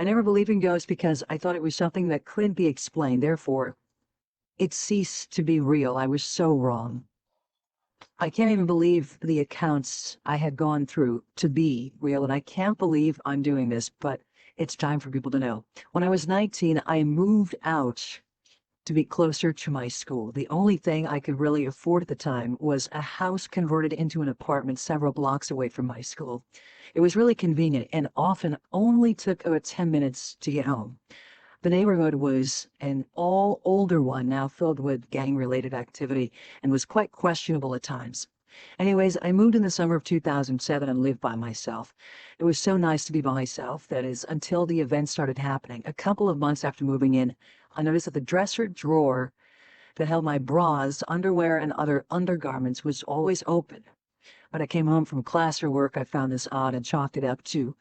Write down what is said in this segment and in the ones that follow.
I never believed in ghosts because I thought it was something that couldn't be explained. Therefore, it ceased to be real. I was so wrong. I can't even believe the accounts I had gone through to be real, and I can't believe I'm doing this, but it's time for people to know. When I was 19, I moved out to be closer to my school. The only thing I could really afford at the time was a house converted into an apartment several blocks away from my school. It was really convenient and often only took about 10 minutes to get home. The neighborhood was an all older one, now filled with gang-related activity, and was quite questionable at times. Anyways, I moved in the summer of 2007 and lived by myself. It was so nice to be by myself, that is, until the events started happening. A couple of months after moving in, I noticed that the dresser drawer that held my bras, underwear, and other undergarments was always open. When I came home from class or work, I found this odd and chalked it up to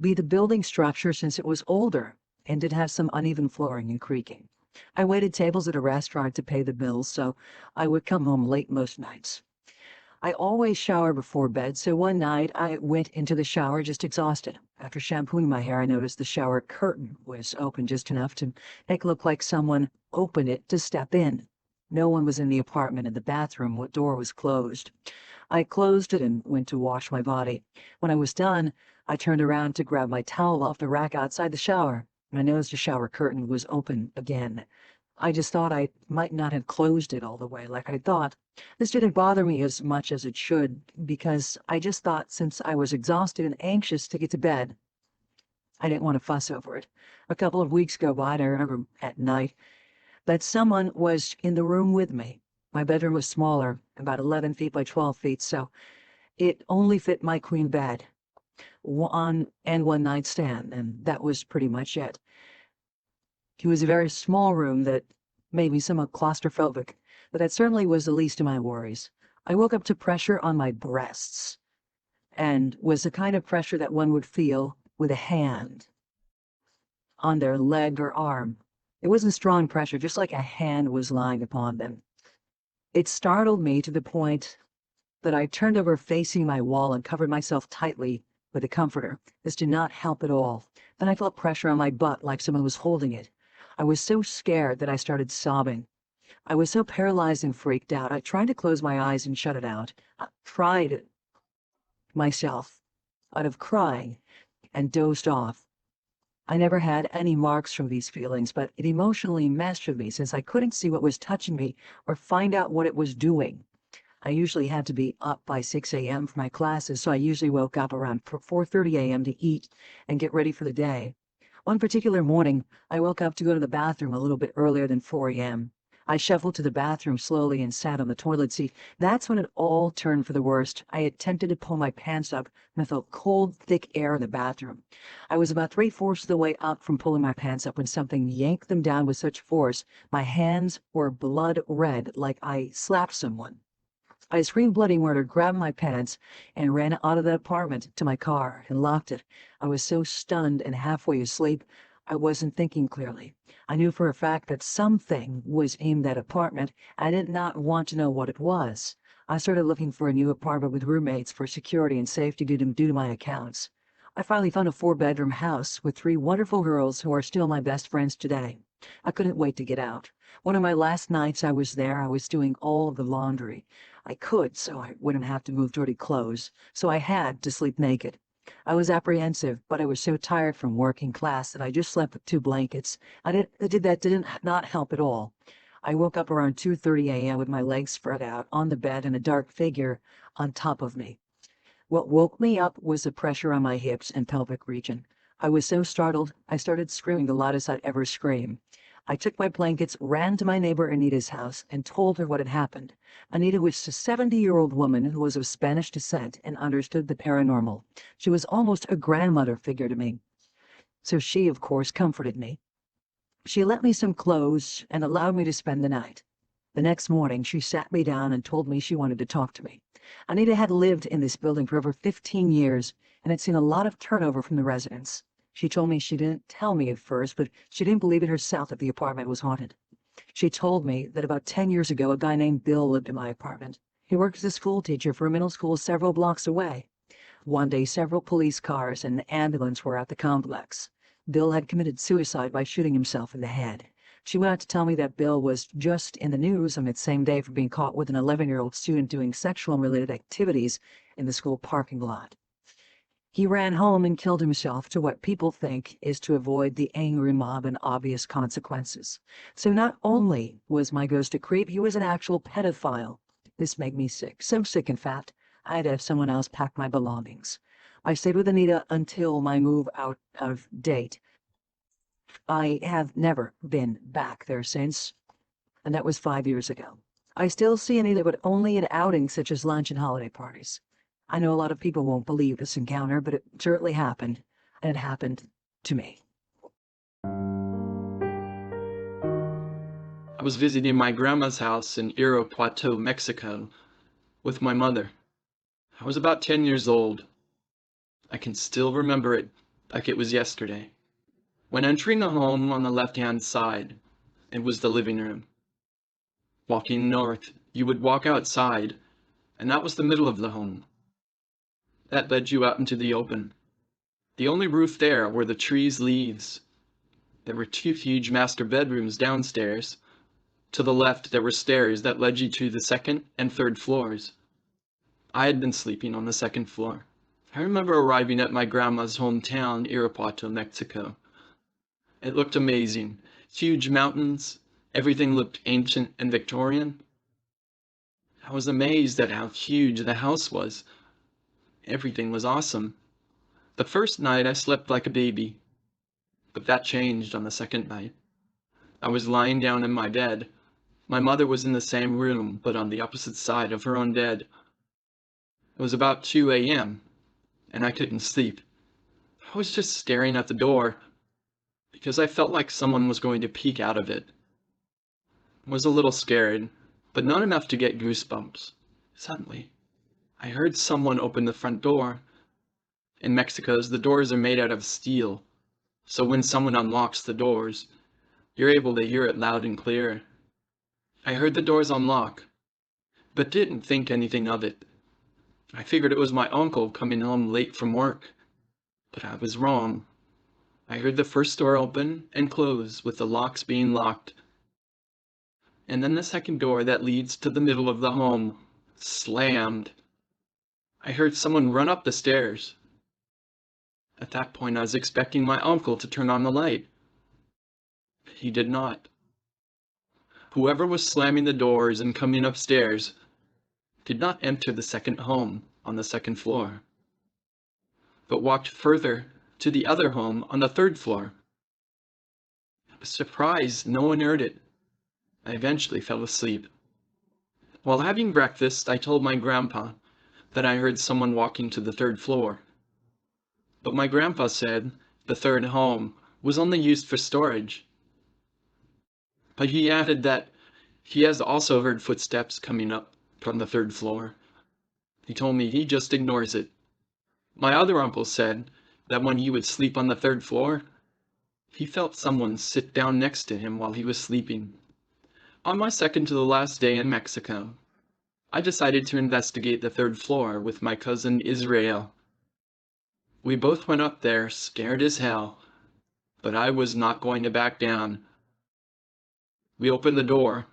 be the building structure since it was older and did have some uneven flooring and creaking. I waited tables at a restaurant to pay the bills, so I would come home late most nights. I always shower before bed, so one night I went into the shower just exhausted. After shampooing my hair, I noticed the shower curtain was open just enough to make it look like someone opened it to step in. No one was in the apartment, and the bathroom door was closed. I closed it and went to wash my body. When I was done, I turned around to grab my towel off the rack outside the shower, and I noticed the shower curtain was open again. I just thought I might not have closed it all the way like I thought. This didn't bother me as much as it should, because I just thought since I was exhausted and anxious to get to bed, I didn't want to fuss over it. A couple of weeks go by, and I remember at night that someone was in the room with me. My bedroom was smaller, about 11 feet by 12 feet, so it only fit my queen bed, one nightstand, and that was pretty much it. It was a very small room that made me somewhat claustrophobic, but that certainly was the least of my worries. I woke up to pressure on my breasts, and was the kind of pressure that one would feel with a hand on their leg or arm. It wasn't strong pressure, just like a hand was lying upon them. It startled me to the point that I turned over facing my wall and covered myself tightly with a comforter. This did not help at all. Then I felt pressure on my butt like someone was holding it. I was so scared that I started sobbing. I was so paralyzed and freaked out. I tried to close my eyes and shut it out. I tried myself out of crying and dozed off. I never had any marks from these feelings, but it emotionally messed with me since I couldn't see what was touching me or find out what it was doing. I usually had to be up by 6 a.m. for my classes, so I usually woke up around 4:30 a.m. to eat and get ready for the day. One particular morning, I woke up to go to the bathroom a little bit earlier than 4 a.m. I shuffled to the bathroom slowly and sat on the toilet seat. That's when it all turned for the worst. I attempted to pull my pants up, and I felt cold, thick air in the bathroom. I was about 3/4 of the way up from pulling my pants up when something yanked them down with such force. My hands were blood red, like I slapped someone. I screamed bloody murder, grabbed my pants, and ran out of the apartment to my car and locked it. I was so stunned and halfway asleep, I wasn't thinking clearly. I knew for a fact that something was in that apartment. I did not want to know what it was. I started looking for a new apartment with roommates for security and safety due to my accounts. I finally found a 4-bedroom house with 3 wonderful girls who are still my best friends today. I couldn't wait to get out. One of my last nights I was there, I was doing all of the laundry. I could, so I wouldn't have to move dirty clothes, so I had to sleep naked. I was apprehensive, but I was so tired from working class that I just slept with 2 blankets. That did not help at all. I woke up around 2:30 a.m. with my legs spread out on the bed and a dark figure on top of me. What woke me up was the pressure on my hips and pelvic region. I was so startled, I started screaming the loudest I'd ever scream. I took my blankets, ran to my neighbor Anita's house, and told her what had happened. Anita was a 70-year-old woman who was of Spanish descent and understood the paranormal. She was almost a grandmother figure to me. So she, of course, comforted me. She lent me some clothes and allowed me to spend the night. The next morning, she sat me down and told me she wanted to talk to me. Anita had lived in this building for over 15 years and had seen a lot of turnover from the residents. She told me she didn't tell me at first, but she didn't believe it herself that the apartment was haunted. She told me that about 10 years ago, a guy named Bill lived in my apartment. He worked as a school teacher for a middle school several blocks away. One day, several police cars and an ambulance were at the complex. Bill had committed suicide by shooting himself in the head. She went on to tell me that Bill was just in the news on that same day for being caught with an 11-year-old student doing sexual and related activities in the school parking lot. He ran home and killed himself to what people think is to avoid the angry mob and obvious consequences. So not only was my ghost a creep, he was an actual pedophile. This made me sick, so sick in fact, I had to have someone else pack my belongings. I stayed with Anita until my move out of date. I have never been back there since, and that was 5 years ago. I still see Anita, but only at outings such as lunch and holiday parties. I know a lot of people won't believe this encounter, but it certainly happened, and it happened to me. I was visiting my grandma's house in Irapuato, Mexico, with my mother. I was about 10 years old. I can still remember it like it was yesterday. When entering the home on the left-hand side, it was the living room. Walking north, you would walk outside, and that was the middle of the home. That led you out into the open. The only roof there were the trees' leaves. There were 2 huge master bedrooms downstairs. To the left, there were stairs that led you to the 2nd and 3rd floors. I had been sleeping on the 2nd floor. I remember arriving at my grandma's hometown, Irapuato, Mexico. It looked amazing. Huge mountains. Everything looked ancient and Victorian. I was amazed at how huge the house was. Everything was awesome. The first night I slept like a baby, but that changed on the 2nd night. I was lying down in my bed. My mother was in the same room, but on the opposite side of her own bed. It was about 2 a.m., and I couldn't sleep. I was just staring at the door, because I felt like someone was going to peek out of it. I was a little scared, but not enough to get goosebumps. Suddenly, I heard someone open the front door. In Mexico, the doors are made out of steel, so when someone unlocks the doors, you're able to hear it loud and clear. I heard the doors unlock, but didn't think anything of it. I figured it was my uncle coming home late from work, but I was wrong. I heard the first door open and close with the locks being locked, and then the second door that leads to the middle of the home slammed. I heard someone run up the stairs. At that point, I was expecting my uncle to turn on the light. He did not. Whoever was slamming the doors and coming upstairs did not enter the second home on the 2nd floor, but walked further to the other home on the 3rd floor. I was surprised no one heard it. I eventually fell asleep. While having breakfast, I told my grandpa that I heard someone walking to the 3rd floor. But my grandpa said the 3rd home was only used for storage. But he added that he has also heard footsteps coming up from the 3rd floor. He told me he just ignores it. My other uncle said that when he would sleep on the 3rd floor, he felt someone sit down next to him while he was sleeping. On my second to the last day in Mexico, I decided to investigate the 3rd floor with my cousin Israel. We both went up there scared as hell, but I was not going to back down. We opened the door,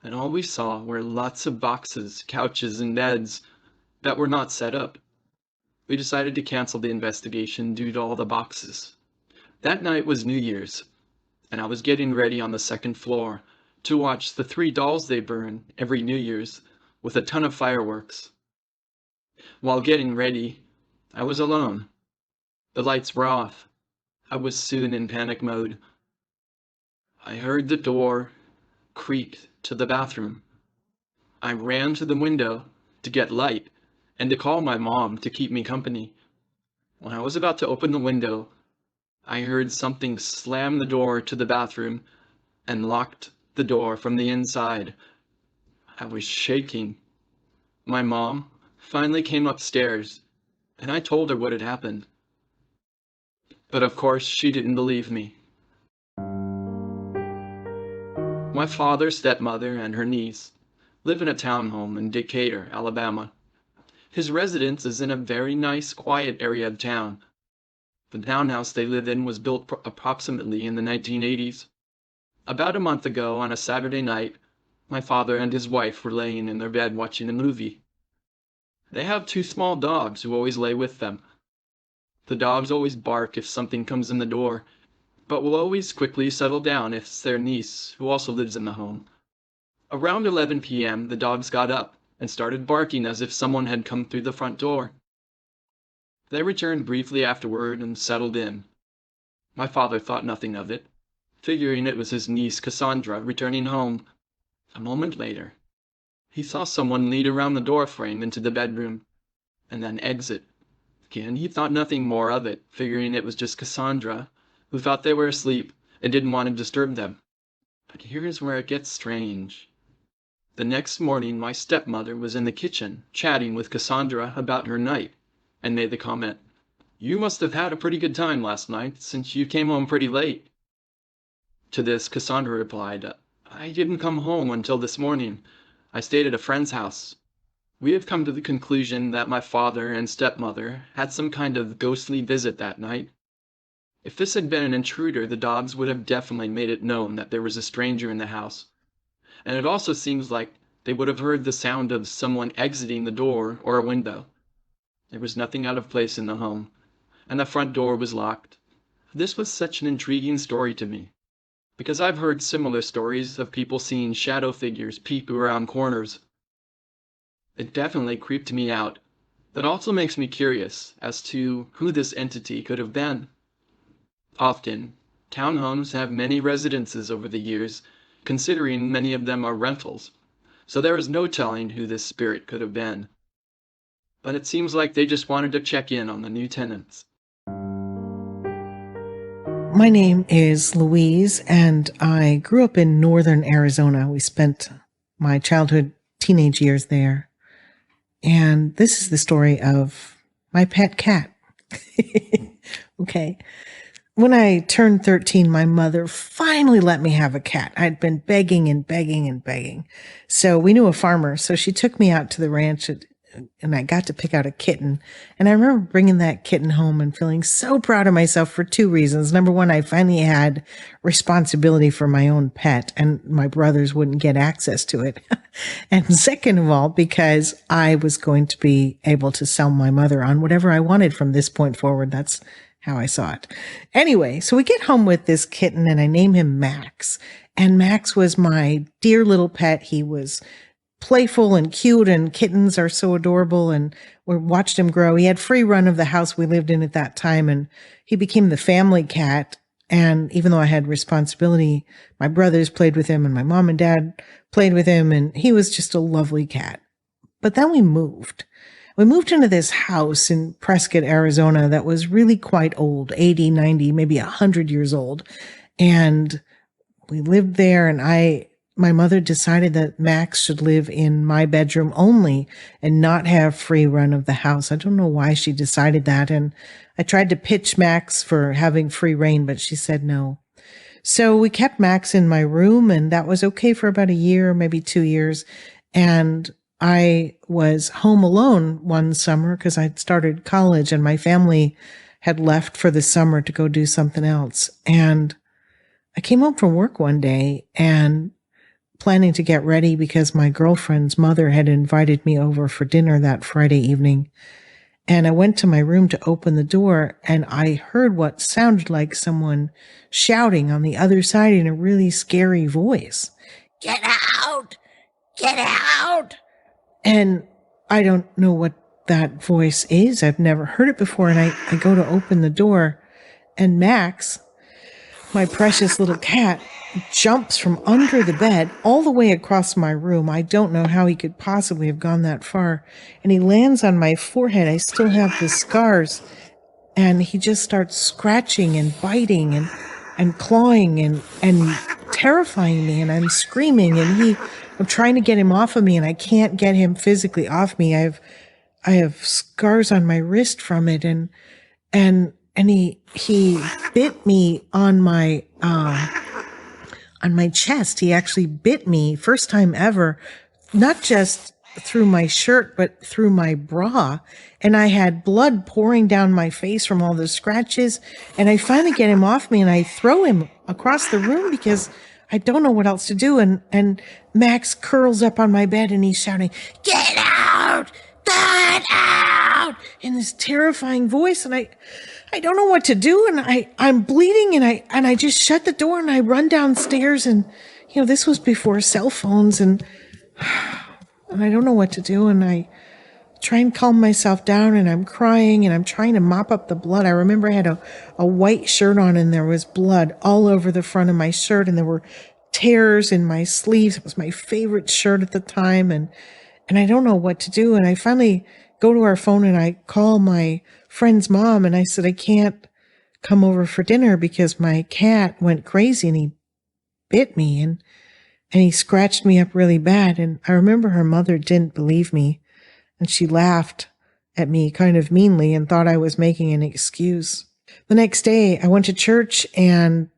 and all we saw were lots of boxes, couches, and beds that were not set up. We decided to cancel the investigation due to all the boxes. That night was New Year's, and I was getting ready on the 2nd floor to watch the 3 dolls they burn every New Year's with a ton of fireworks. While getting ready, I was alone. The lights were off. I was soon in panic mode. I heard the door creak to the bathroom. I ran to the window to get light and to call my mom to keep me company. When I was about to open the window, I heard something slam the door to the bathroom and locked the door from the inside. I was shaking. My mom finally came upstairs, and I told her what had happened. But of course, she didn't believe me. My father, stepmother, and her niece live in a townhome in Decatur, Alabama. His residence is in a very nice, quiet area of town. The townhouse they live in was built approximately in the 1980s. About a month ago, on a Saturday night, my father and his wife were laying in their bed watching a movie. They have two small dogs who always lay with them. The dogs always bark if something comes in the door, but will always quickly settle down if it's their niece, who also lives in the home. Around 11 p.m., the dogs got up and started barking as if someone had come through the front door. They returned briefly afterward and settled in. My father thought nothing of it, figuring it was his niece Cassandra returning home. A moment later, he saw someone lead around the doorframe into the bedroom, and then exit. Again, he thought nothing more of it, figuring it was just Cassandra, who thought they were asleep and didn't want to disturb them. But here's where it gets strange. The next morning, my stepmother was in the kitchen, chatting with Cassandra about her night, and made the comment, "You must have had a pretty good time last night, since you came home pretty late." To this, Cassandra replied, "I didn't come home until this morning. I stayed at a friend's house. We have come to the conclusion that my father and stepmother had some kind of ghostly visit that night. If this had been an intruder, the dogs would have definitely made it known that there was a stranger in the house. And it also seems like they would have heard the sound of someone exiting the door or a window. There was nothing out of place in the home, and the front door was locked. This was such an intriguing story to me, because I've heard similar stories of people seeing shadow figures peep around corners. It definitely creeped me out. That also makes me curious as to who this entity could have been. Often, townhomes have many residences over the years, considering many of them are rentals, so there is no telling who this spirit could have been. But it seems like they just wanted to check in on the new tenants. My name is Louise, and I grew up in northern Arizona. We spent my childhood, teenage years there. And this is the story of my pet cat. Okay. When I turned 13, my mother finally let me have a cat. I'd been begging and begging and begging. So we knew a farmer. So she took me out to the ranch and I got to pick out a kitten. And I remember bringing that kitten home and feeling so proud of myself for two reasons. Number one, I finally had responsibility for my own pet and my brothers wouldn't get access to it. And second of all, because I was going to be able to sell my mother on whatever I wanted from this point forward. That's how I saw it. Anyway, so we get home with this kitten and I name him Max. And Max was my dear little pet. He was playful and cute, and kittens are so adorable, and we watched him grow. He had free run of the house we lived in at that time, and he became the family cat. And even though I had responsibility, my brothers played with him and my mom and dad played with him, and he was just a lovely cat. But then we moved. We moved into this house in Prescott, Arizona that was really quite old, 80, 90, maybe 100 years old. And we lived there, and my mother decided that Max should live in my bedroom only and not have free run of the house. I don't know why she decided that. And I tried to pitch Max for having free reign, but she said no. So we kept Max in my room, and that was okay for about a year, maybe 2 years. And I was home alone one summer because I'd started college and my family had left for the summer to go do something else. And I came home from work one day and planning to get ready because my girlfriend's mother had invited me over for dinner that Friday evening. And I went to my room to open the door and I heard what sounded like someone shouting on the other side in a really scary voice. "Get out! Get out!" And I don't know what that voice is. I've never heard it before. And I go to open the door and Max, my precious little cat, jumps from under the bed all the way across my room. I don't know how he could possibly have gone that far. And he lands on my forehead. I still have the scars. And he just starts scratching and biting and clawing and terrifying me. And I'm screaming and I'm trying to get him off of me and I can't get him physically off me. I have scars on my wrist from it. And he bit me on my chest. He actually bit me, first time ever, not just through my shirt, but through my bra. And I had blood pouring down my face from all the scratches. And I finally get him off me and I throw him across the room because I don't know what else to do. And Max curls up on my bed and he's shouting, "Get out! Get out!" in this terrifying voice. And I don't know what to do. And I'm bleeding and I just shut the door and I run downstairs. And, this was before cell phones and I don't know what to do. And I try and calm myself down and I'm crying and I'm trying to mop up the blood. I remember I had a white shirt on and there was blood all over the front of my shirt and there were tears in my sleeves. It was my favorite shirt at the time. And I don't know what to do. And I finally go to our phone and I call my friend's mom and I said, "I can't come over for dinner because my cat went crazy and he bit me and he scratched me up really bad." And I remember her mother didn't believe me and she laughed at me kind of meanly and thought I was making an excuse. The next day I went to church and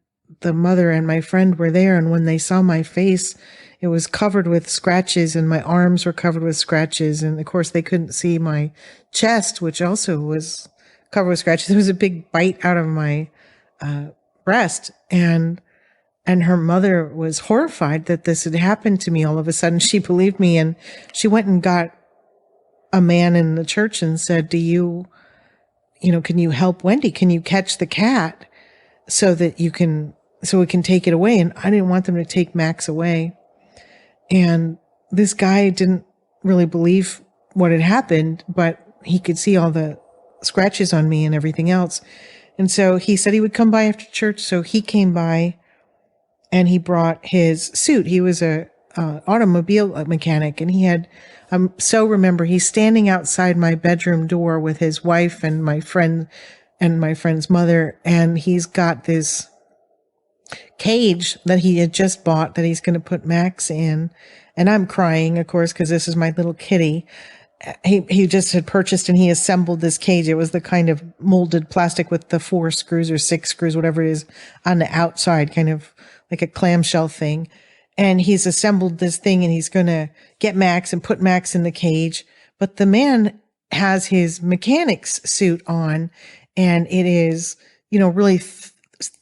the mother and my friend were there. And when they saw my face, it was covered with scratches and my arms were covered with scratches. And of course they couldn't see my chest, which also was covered with scratches. There was a big bite out of my breast. And her mother was horrified that this had happened to me all of a sudden. She believed me and she went and got a man in the church and said, can you help Wendy? Can you catch the cat so we can take it away? And I didn't want them to take Max away. And this guy didn't really believe what had happened, but he could see all the scratches on me and everything else. And so he said he would come by after church. So he came by and he brought his suit. He was a automobile mechanic and he had, remember he's standing outside my bedroom door with his wife and my friend and my friend's mother. And he's got this cage that he had just bought that he's going to put Max in. And I'm crying, of course, because this is my little kitty. He just had purchased and he assembled this cage. It was the kind of molded plastic with the 4 screws or 6 screws, whatever it is, on the outside, kind of like a clamshell thing. And he's assembled this thing and he's going to get Max and put Max in the cage. But the man has his mechanic's suit on and it is, really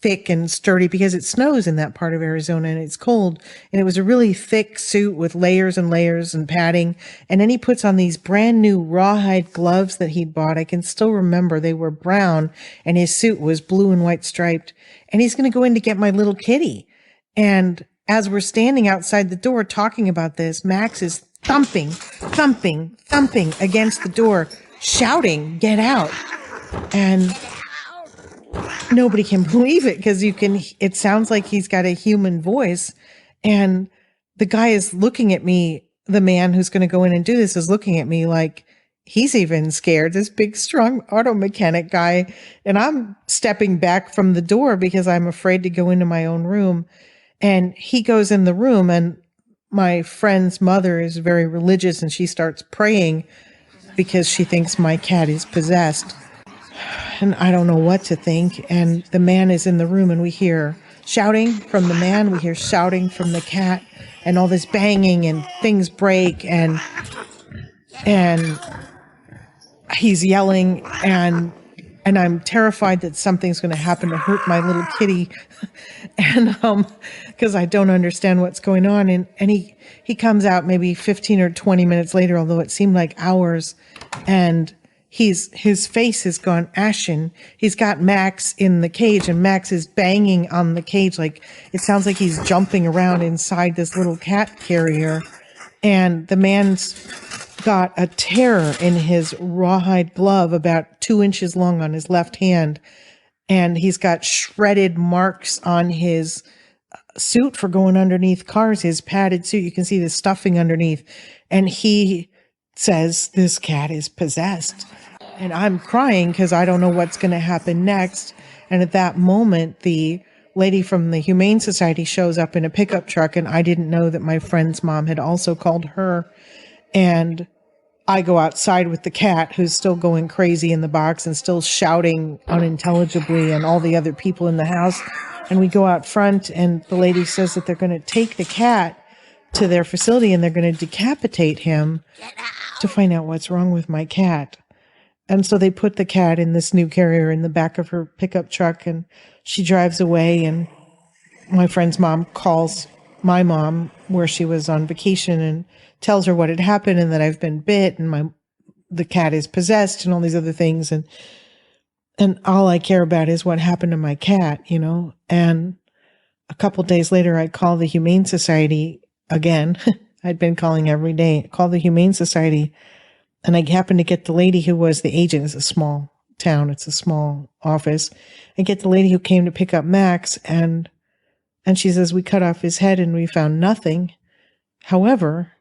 thick and sturdy because it snows in that part of Arizona and it's cold. And it was a really thick suit with layers and layers and padding. And then he puts on these brand new rawhide gloves that he'd bought. I can still remember they were brown and his suit was blue and white striped. And he's going to go in to get my little kitty. And as we're standing outside the door talking about this, Max is thumping against the door, shouting, "Get out." And nobody can believe it because it sounds like he's got a human voice. And the guy is looking at me, the man who's going to go in and do this is looking at me like he's even scared, this big, strong auto mechanic guy. And I'm stepping back from the door because I'm afraid to go into my own room. And he goes in the room and my friend's mother is very religious and she starts praying because she thinks my cat is possessed. And I don't know what to think. And the man is in the room and we hear shouting from the man. We hear shouting from the cat and all this banging and things break and he's yelling and I'm terrified that something's going to happen to hurt my little kitty. And, cause I don't understand what's going on. And he comes out maybe 15 or 20 minutes later, although it seemed like hours. And his face has gone ashen. He's got Max in the cage and Max is banging on the cage. Like it sounds like he's jumping around inside this little cat carrier. And the man's got a tear in his rawhide glove about 2 inches long on his left hand. And he's got shredded marks on his suit for going underneath cars, his padded suit. You can see the stuffing underneath. And he says, "This cat is possessed." And I'm crying because I don't know what's going to happen next. And at that moment, the lady from the Humane Society shows up in a pickup truck. And I didn't know that my friend's mom had also called her. And I go outside with the cat who's still going crazy in the box and still shouting unintelligibly and all the other people in the house. And we go out front and the lady says that they're going to take the cat to their facility and they're going to decapitate him to find out what's wrong with my cat. And so they put the cat in this new carrier in the back of her pickup truck, and she drives away, and my friend's mom calls my mom where she was on vacation and tells her what had happened and that I've been bit and the cat is possessed and all these other things. And all I care about is what happened to my cat, you know? And a couple days later, I call the Humane Society again. I'd been calling every day. I call the Humane Society, and I happened to get the lady who was the agent. It's a small town. It's a small office. I get the lady who came to pick up Max, and she says, we cut off his head and we found nothing. However,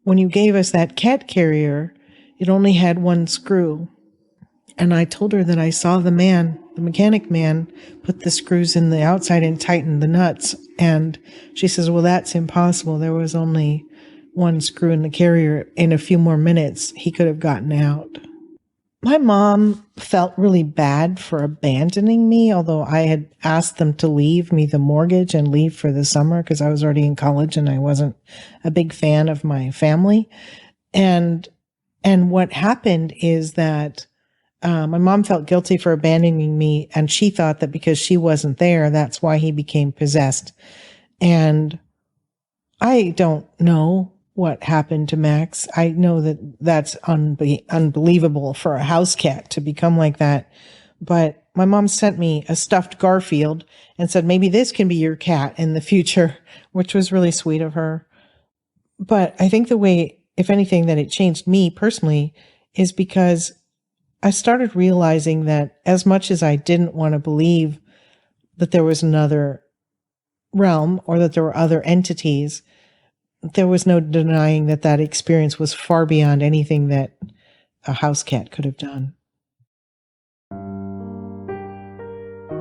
when you gave us that cat carrier, it only had one screw. And I told her that I saw the mechanic man, put the screws in the outside and tighten the nuts. And she says, well, that's impossible. There was only one screw in the carrier. In a few more minutes, he could have gotten out. My mom felt really bad for abandoning me, although I had asked them to leave me the mortgage and leave for the summer because I was already in college and I wasn't a big fan of my family. And what happened is that my mom felt guilty for abandoning me, and she thought that because she wasn't there, that's why he became possessed. And I don't know what happened to Max. I know that that's unbelievable for a house cat to become like that. But my mom sent me a stuffed Garfield and said, maybe this can be your cat in the future, which was really sweet of her. But I think the way, if anything, that it changed me personally is because I started realizing that as much as I didn't want to believe that there was another realm or that there were other entities, there was no denying that that experience was far beyond anything that a house cat could have done.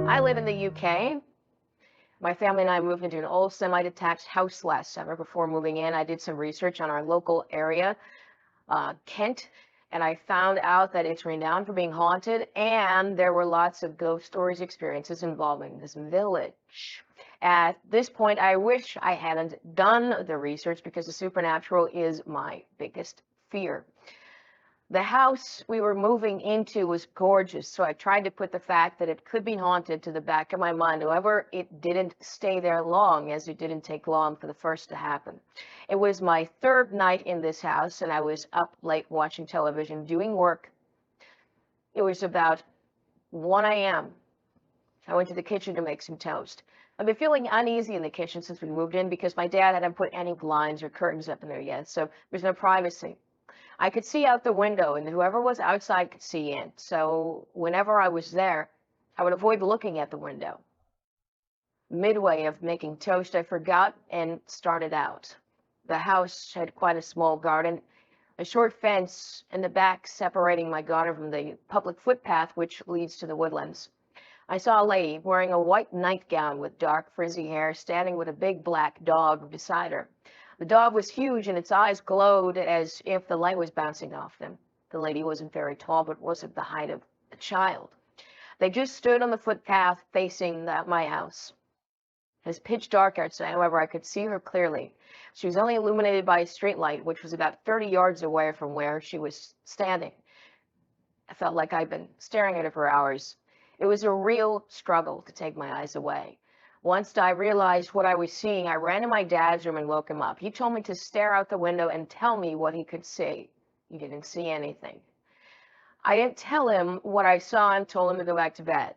I live in the UK. My family and I moved into an old semi-detached house last summer. Before moving in, I did some research on our local area, Kent, and I found out that it's renowned for being haunted, and there were lots of ghost stories experiences involving this village. At this point, I wish I hadn't done the research because the supernatural is my biggest fear. The house we were moving into was gorgeous, so I tried to put the fact that it could be haunted to the back of my mind. However, it didn't stay there long, as it didn't take long for the first to happen. It was my third night in this house, and I was up late watching television, doing work. It was about 1 a.m. I went to the kitchen to make some toast. I've been feeling uneasy in the kitchen since we moved in because my dad hadn't put any blinds or curtains up in there yet, so there's no privacy. I could see out the window, and whoever was outside could see in. So whenever I was there, I would avoid looking at the window. Midway of making toast, I forgot and started out. The house had quite a small garden, a short fence in the back separating my garden from the public footpath which leads to the woodlands. I saw a lady wearing a white nightgown with dark frizzy hair standing with a big black dog beside her. The dog was huge and its eyes glowed as if the light was bouncing off them. The lady wasn't very tall, but wasn't the height of a child. They just stood on the footpath facing my house. It was pitch dark outside, however, I could see her clearly. She was only illuminated by a street light, which was about 30 yards away from where she was standing. I felt like I'd been staring at her for hours. It was a real struggle to take my eyes away. Once I realized what I was seeing, I ran to my dad's room and woke him up. He told me to stare out the window and tell me what he could see. He didn't see anything. I didn't tell him what I saw and told him to go back to bed.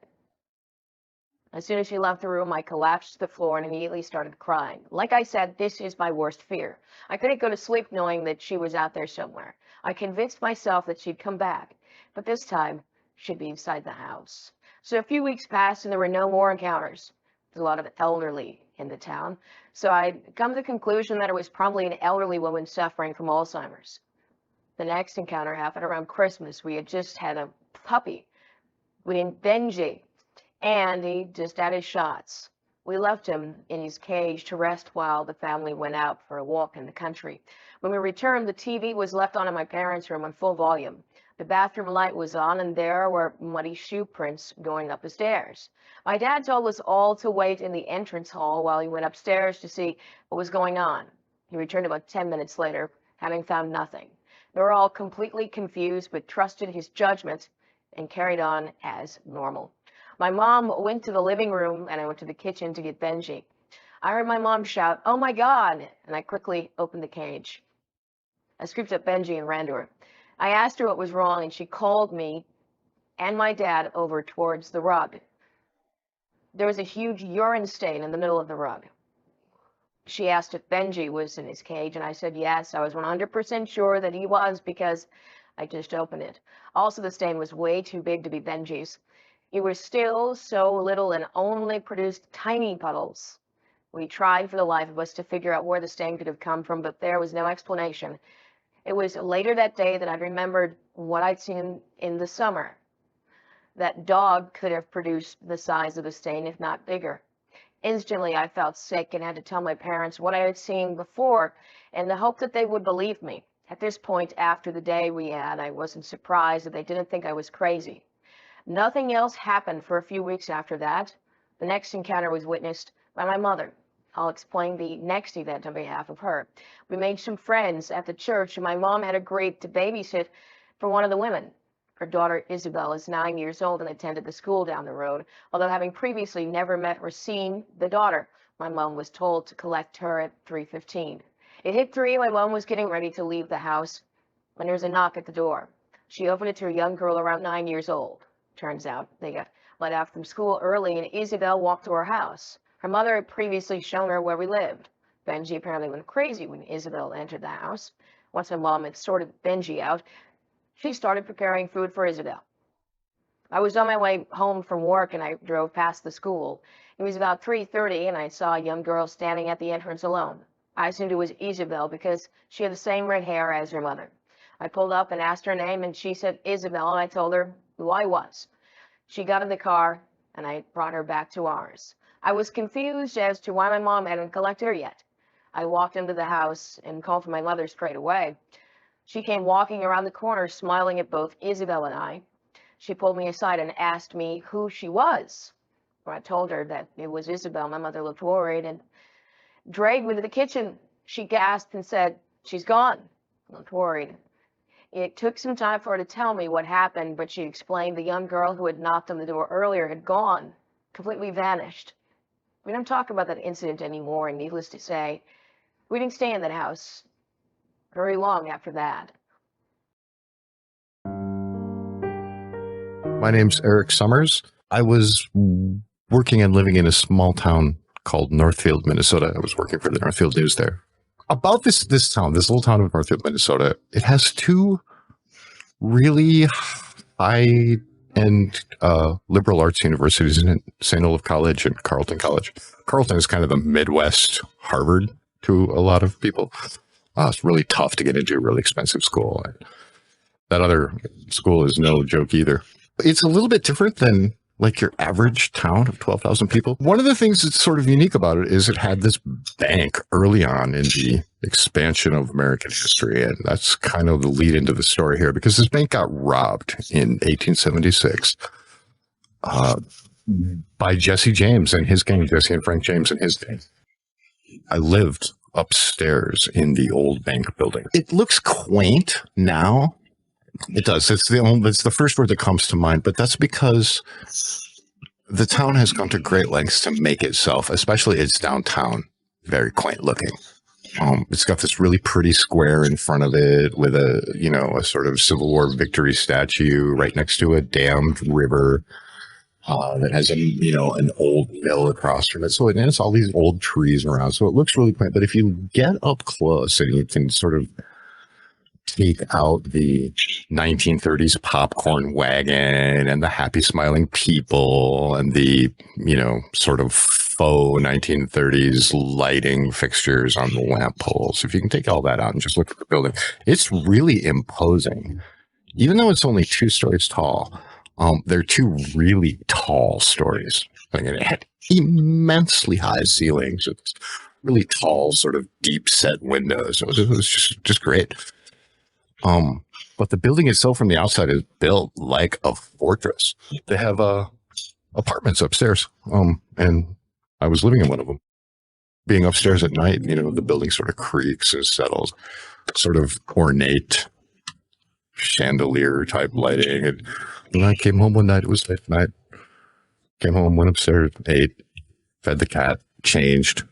As soon as she left the room, I collapsed to the floor and immediately started crying. Like I said, this is my worst fear. I couldn't go to sleep knowing that she was out there somewhere. I convinced myself that she'd come back, but this time she'd be inside the house. So a few weeks passed and there were no more encounters. There's a lot of elderly in the town, so I'd come to the conclusion that it was probably an elderly woman suffering from Alzheimer's. The next encounter happened around Christmas. We had just had a puppy named Benji, and he just had his shots. We left him in his cage to rest while the family went out for a walk in the country. When we returned, the TV was left on in my parents' room on full volume. The bathroom light was on, and there were muddy shoe prints going up the stairs. My dad told us all to wait in the entrance hall while he went upstairs to see what was going on. He returned about 10 minutes later, having found nothing. They were all completely confused, but trusted his judgment and carried on as normal. My mom went to the living room, and I went to the kitchen to get Benji. I heard my mom shout, "Oh my God!" and I quickly opened the cage. I scooped up Benji and ran to her. I asked her what was wrong, and she called me and my dad over towards the rug. There was a huge urine stain in the middle of the rug. She asked if Benji was in his cage, and I said yes. I was 100% sure that he was because I just opened it. Also, the stain was way too big to be Benji's. It was still so little and only produced tiny puddles. We tried for the life of us to figure out where the stain could have come from, but there was no explanation. It was later that day that I remembered what I'd seen in the summer. That dog could have produced the size of the stain, if not bigger. Instantly, I felt sick and had to tell my parents what I had seen before in the hope that they would believe me. At this point, after the day we had, I wasn't surprised that they didn't think I was crazy. Nothing else happened for a few weeks after that. The next encounter was witnessed by my mother. I'll explain the next event on behalf of her. We made some friends at the church, and my mom had agreed to babysit for one of the women. Her daughter Isabel is 9 years old and attended the school down the road. Although having previously never met or seen the daughter, my mom was told to collect her at 3:15. It hit 3, my mom was getting ready to leave the house when there was a knock at the door. She opened it to a young girl around 9 years old. Turns out they got let out from school early, and Isabel walked to her house. Her mother had previously shown her where we lived. Benji apparently went crazy when Isabel entered the house. Once my mom had sorted Benji out, she started preparing food for Isabel. I was on my way home from work, and I drove past the school. It was about 3:30, and I saw a young girl standing at the entrance alone. I assumed it was Isabel because she had the same red hair as her mother. I pulled up and asked her name, and she said Isabel, and I told her who I was. She got in the car, and I brought her back to ours. I was confused as to why my mom hadn't collected her yet. I walked into the house and called for my mother straight away. She came walking around the corner, smiling at both Isabel and I. She pulled me aside and asked me who she was. When I told her that it was Isabel, my mother looked worried and dragged me to the kitchen. She gasped and said, "She's gone." I looked worried. It took some time for her to tell me what happened, but she explained the young girl who had knocked on the door earlier had gone, completely vanished. We don't talk about that incident anymore, and needless to say, we didn't stay in that house very long after that. My name's Eric Summers. I was working and living in a small town called Northfield, Minnesota. I was working for the Northfield News there. About this town, this little town of Northfield, Minnesota, it has two really high-end liberal arts universities in it, St. Olaf College and Carleton College. Carleton is kind of the Midwest Harvard to a lot of people. It's really tough to get into, a really expensive school. That other school is no joke either. It's a little bit different than like your average town of 12,000 people. One of the things that's sort of unique about it is it had this bank early on in the expansion of American history. And that's kind of the lead into the story here, because this bank got robbed in 1876 by Jesse James and his gang, Jesse and Frank James and his gang. I lived upstairs in the old bank building. It looks quaint now. It does. It's the first word that comes to mind, but that's because the town has gone to great lengths to make itself, especially its downtown, very quaint looking. It's got this really pretty square in front of it with a sort of Civil War victory statue right next to a dammed river that has an old mill across from it. So it's all these old trees around. So it looks really quaint. But if you get up close and you can sort of take out the 1930s popcorn wagon and the happy smiling people and the, sort of faux 1930s lighting fixtures on the lamp poles. If you can take all that out and just look at the building, it's really imposing. Even though it's only 2 stories tall, they're 2 really tall stories. And it had immensely high ceilings with really tall, sort of deep set windows. It was just great. But the building itself from the outside is built like a fortress. They have apartments upstairs. And I was living in one of them. being upstairs at night, the building sort of creaks and settles, sort of ornate chandelier type lighting. And when I came home one night, it was late at night. Came home, went upstairs, ate, fed the cat, changed.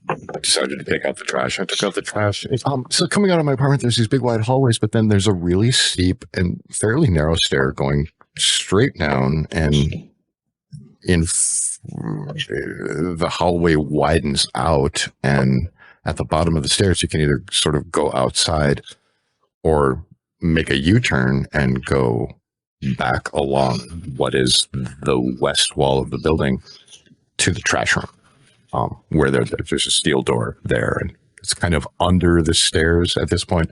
I decided to take out the trash. I took out the trash. So coming out of my apartment, there's these big wide hallways, but then there's a really steep and fairly narrow stair going straight down, and the hallway widens out, and at the bottom of the stairs, you can either sort of go outside or make a U-turn and go back along what is the west wall of the building to the trash room. Where there's a steel door there, and it's kind of under the stairs at this point.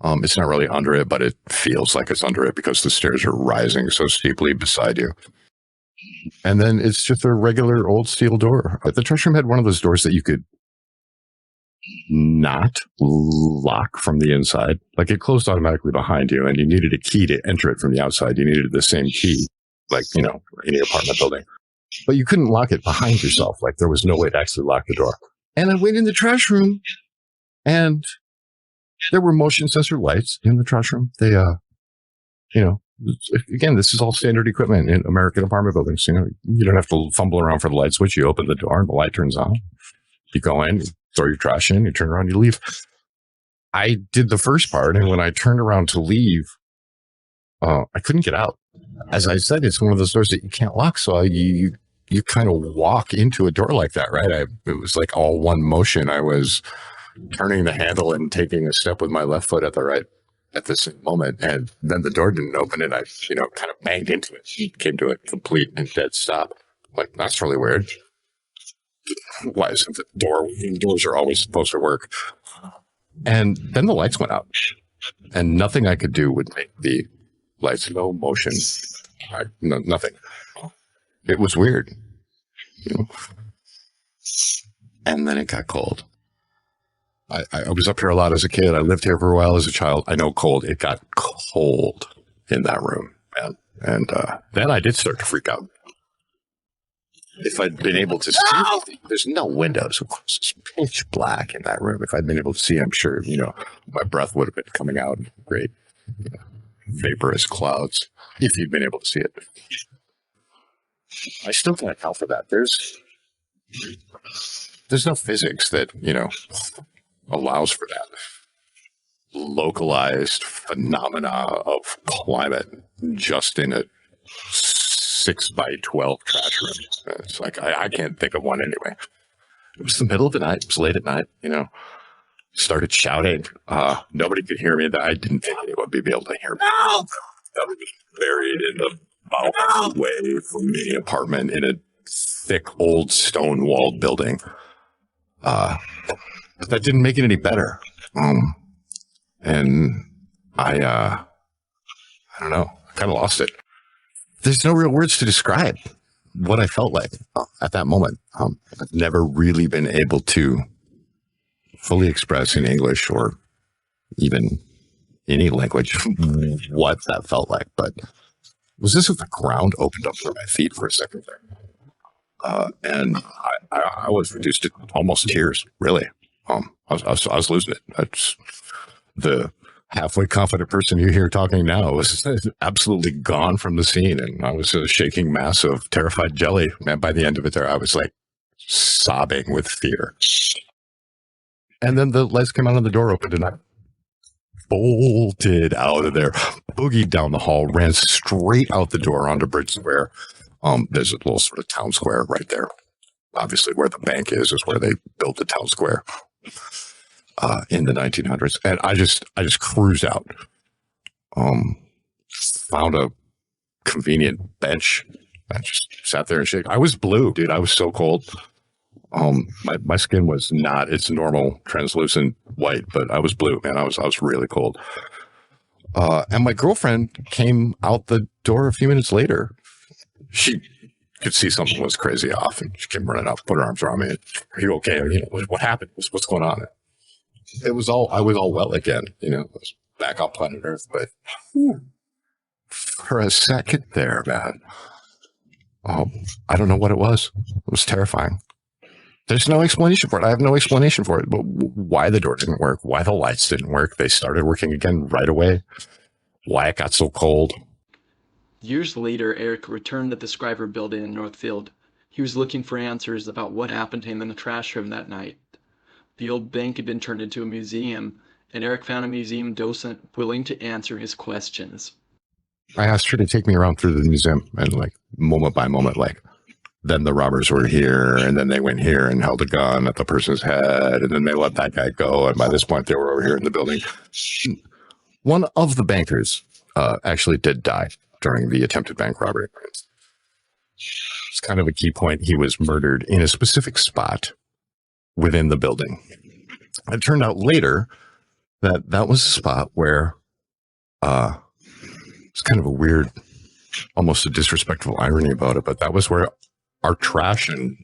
It's not really under it, but it feels like it's under it because the stairs are rising so steeply beside you. And then it's just a regular old steel door. The trash room had one of those doors that you could not lock from the inside. Like, it closed automatically behind you, and you needed a key to enter it from the outside. You needed the same key, like, any apartment building. But you couldn't lock it behind yourself. Like, there was no way to actually lock the door. And I went in the trash room, and there were motion sensor lights in the trash room. They, again, this is all standard equipment in American apartment buildings. You don't have to fumble around for the light switch. You open the door and the light turns on. You go in, you throw your trash in, you turn around, you leave. I did the first part, and when I turned around to leave, I couldn't get out. As I said, it's one of those doors that you can't lock. So you kind of walk into a door like that, right? It was like all one motion. I was turning the handle and taking a step with my left foot at the same moment. And then the door didn't open, and I, kind of banged into it. Came to a complete and dead stop. Like, that's really weird. Why isn't the door? Doors are always supposed to work. And then the lights went out, and nothing I could do would make the lights, no motion, nothing. It was weird. And then it got cold. I was up here a lot as a kid. I lived here for a while as a child. I know cold. It got cold in that room, man. And then I did start to freak out. If I'd been able to see, there's no windows. Of course, it's pitch black in that room. If I'd been able to see, I'm sure, my breath would have been coming out in great vaporous clouds if you'd been able to see it. I still can't account for that. There's no physics that, allows for that localized phenomena of climate just in a 6x12 trash room. It's like, I can't think of one anyway. It was the middle of the night. It was late at night, started shouting. Nobody could hear me. I didn't think anyone would be able to hear me. I was buried in the way from the apartment in a thick old stone walled building. But that didn't make it any better. And I don't know, I kind of lost it. There's no real words to describe what I felt like at that moment. I've never really been able to fully express in English or even any language what that felt like. But it was as if the ground opened up for my feet for a second there. And I was reduced to almost tears, really. I was losing it. That's the halfway confident person you hear talking now was absolutely gone from the scene. And I was a shaking mass of terrified jelly. Man, by the end of it there, I was like sobbing with fear. And then the lights came out and the door opened, and I bolted out of there, boogied down the hall, ran straight out the door onto Bridge Square. There's a little sort of town square right there. Obviously, where the bank is where they built the town square in the 1900s. And I just cruised out. Found a convenient bench. I just sat there and shook. I was blue, dude. I was so cold. My skin was not its normal translucent white, but I was blue, man. I was really cold. And my girlfriend came out the door a few minutes later. She could see something was crazy off, and she came running up, put her arms around me. Are you okay? What happened? What's going on? I was all well again. I was back on planet Earth, but for a second there, man, I don't know what it was. It was terrifying. There's no explanation for it. I have no explanation for it. But why the door didn't work, why the lights didn't work, they started working again right away, why it got so cold. Years later, Eric returned to the Scriver building in Northfield. He was looking for answers about what happened to him in the trash room that night. The old bank had been turned into a museum, and Eric found a museum docent willing to answer his questions. I asked her to take me around through the museum and like moment by moment, like, then the robbers were here, and then they went here and held a gun at the person's head, and then they let that guy go. And by this point, they were over here in the building. One of the bankers actually did die during the attempted bank robbery. It's kind of a key point. He was murdered in a specific spot within the building. It turned out later that that was a spot where it's kind of a weird, almost a disrespectful irony about it, but that was where our trash and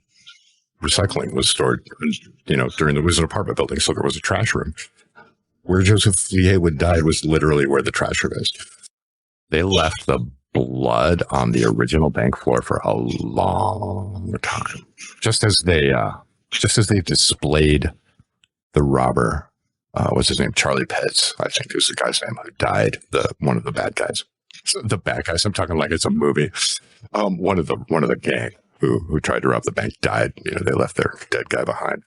recycling was stored, during it was an apartment building, so there was a trash room. Where Joseph Lee Haywood died was literally where the trash room is. They left the blood on the original bank floor for a long time, just as they displayed the robber. What's his name? Charlie Pitts, I think is the guy's name who died. One of the bad guys. The bad guys. I'm talking like it's a movie. One of the gang who tried to rob the bank died. They left their dead guy behind.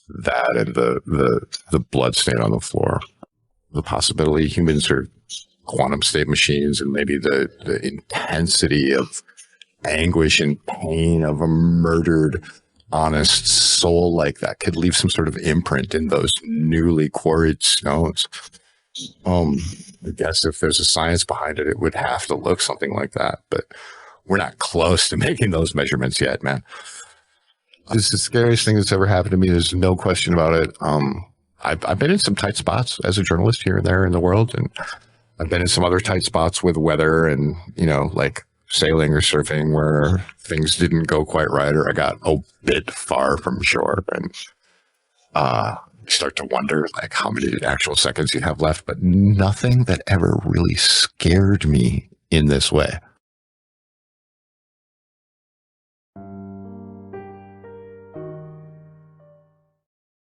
That and the blood stain on the floor. The possibility humans are quantum state machines, and maybe the intensity of anguish and pain of a murdered, honest soul like that could leave some sort of imprint in those newly quarried stones. I guess if there's a science behind it, it would have to look something like that, but we're not close to making those measurements yet, man. It's the scariest thing that's ever happened to me. There's no question about it. I've been in some tight spots as a journalist here and there in the world, and I've been in some other tight spots with weather and, like sailing or surfing where things didn't go quite right, or I got a bit far from shore, and you start to wonder like how many actual seconds you have left, but nothing that ever really scared me in this way.